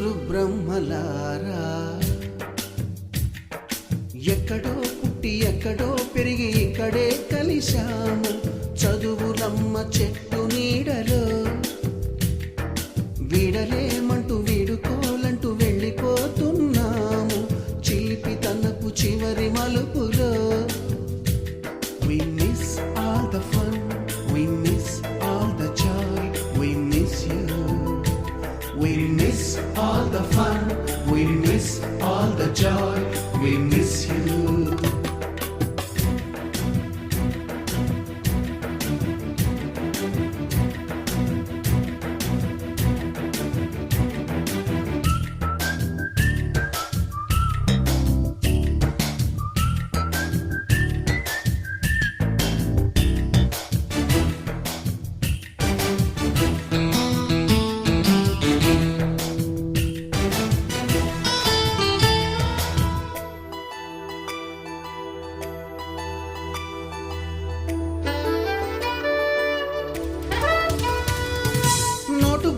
నలుగురు బ్రహ్మలారా ఎక్కడో పుట్టి ఎక్కడో పెరిగి ఇక్కడే కలిశాము చదువులమ్మ చెట్టు నీడలో వీడలేమంటూ వీడుకోలంటూ వెళ్ళిపోతున్నాము చిలిపి తనపు చివరి మలుపులో We miss all the fun, we miss all the joy, we miss you. We miss all the fun, we miss all the joy, we miss you.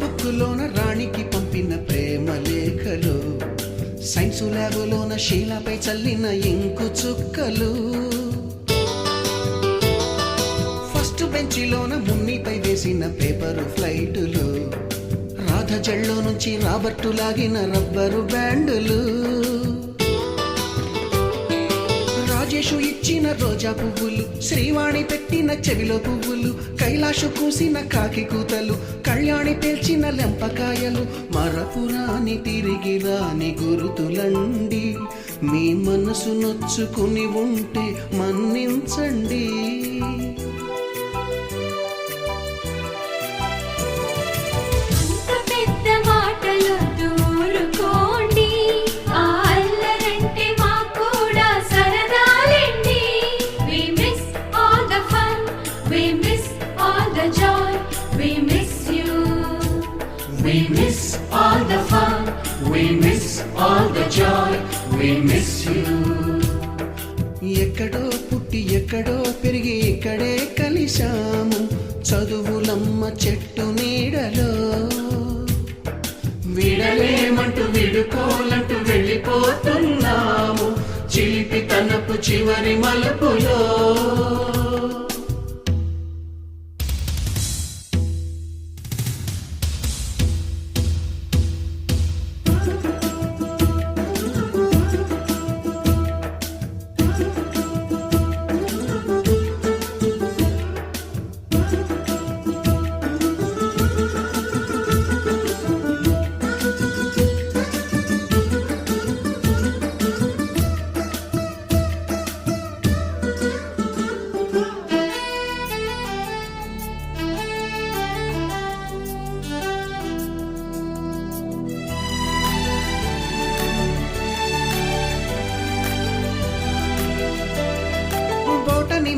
బుక్కులోన రాణికి పంపిన ప్రేమ లేఖలు సైన్సు ల్యాబులోన శీలపై చల్లిన ఇంకు చుక్కలు ఫస్ట్ బెంచిలోన మున్నిపై వేసిన పేపరు ఫ్లైటులు రాధ జల్లో నుంచి రాబర్టు లాగిన rubber బ్యాండులు Rajesh ఇచ్చిన రోజా పువ్వులు శ్రీవాణి పెట్టిన చెవిలో పువ్వులు కైలాషు కూసిన కాకి కూతలు కళ్యాణి పేల్చిన లెంపకాయలు మరపురాని తిరిగి రాని గురుతులండి మీ మనసు నొచ్చుకుని ఉంటే మన్నించండి We miss all the fun, we miss all the joy, we miss you. ఎక్కడో పుట్టి ఎక్కడో పెరిగి ఇక్కడే కలిశాము చదువులమ్మ చెట్టు నీడలో వీడలేమంటూ విడుకోలంటూ వెళ్ళిపోతున్నాము చిలిపి తనపు చివరి మలుపులో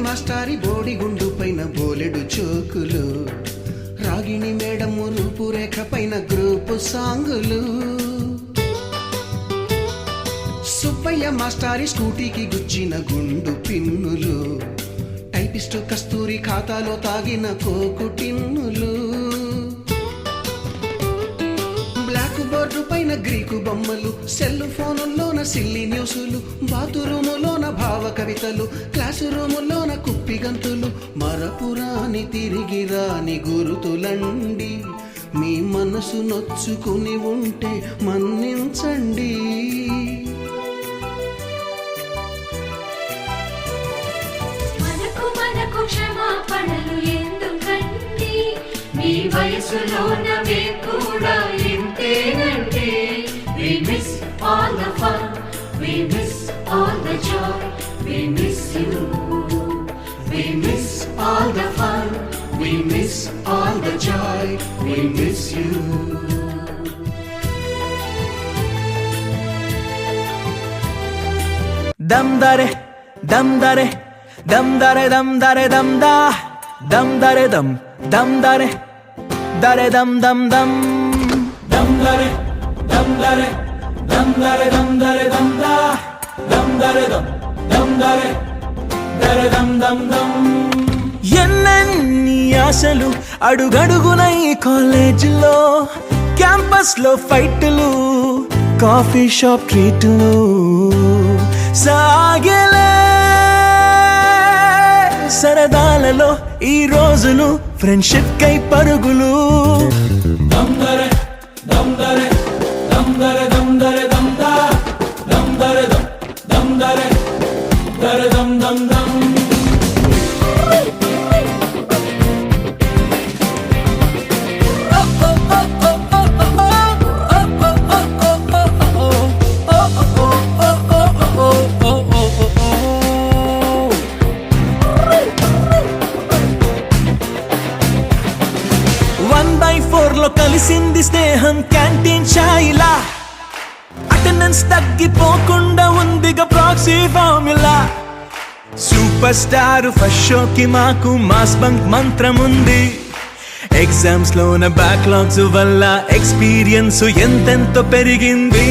మాస్టారి బోడిగుండు పైన బోలెడు చోకులు రాగిణి మేడము రూపురేఖ పైన గ్రూపు సాంగులు సుబ్బయ్య మాస్టారి స్కూటీకి గుచ్చిన గుండు పిన్నులు టైపిస్టు కస్తూరి ఖాతాలో తాగిన కోకు టిన్నులు బోర్డు పైన గ్రీకు బొమ్మలు సెల్ ఫోనుల్లోన సిల్లి న్యూసులు బాతురూములోన భావ కవితలు క్లాసు రూములోన కుప్పి గంతులు మరపురాని తిరిగి రాని గురుతులండి మీ మనసు నొచ్చుకుని ఉంటే మన్నించండి మనకు క్షమాపణలు ఎందుకండి మీ వయసులోన కూడా ఇంతేనండి We miss all the fun, we miss all the joy, we miss you. We miss all the fun, we miss all the joy, we miss you. Dam dare, dam dare, dam dare, dam dare, dam da, dam dare, dam dare, dare dam dam dam, dam dare, dam dare, dam dare, dam dare, dam da, dam dare, dam dare, dare dam dam dam. ఎన్నెన్ని ఆశలు అడుగడుగున ఈ కాలేజీలో campus లో ఫైట్లు, coffee shop ట్రీట్లు సాగేలే. సరదాలలో ఈ రోజులు friendship కై పరుగులు. దమ్దరే దమ్దరే దమ్దరే దమ్దరే దమ్దా దమ్దరే దమ్ దమ్దరే దరే దమ్ దమ్ దమ్. లో కలిసింది స్నేహం క్యాంటీన్ ఛాయిలా. అటెండెన్స్ తగ్గిపోకుండా ఉందిగా proxy formula. Super star first షోకి మాకు మాస్ బంక్ మంత్రం ఉంది. ఎగ్జామ్స్ లోన బ్యాక్లాగ్స్ వల్ల ఎక్స్పీరియన్స్ ఎంతెంతో పెరిగింది.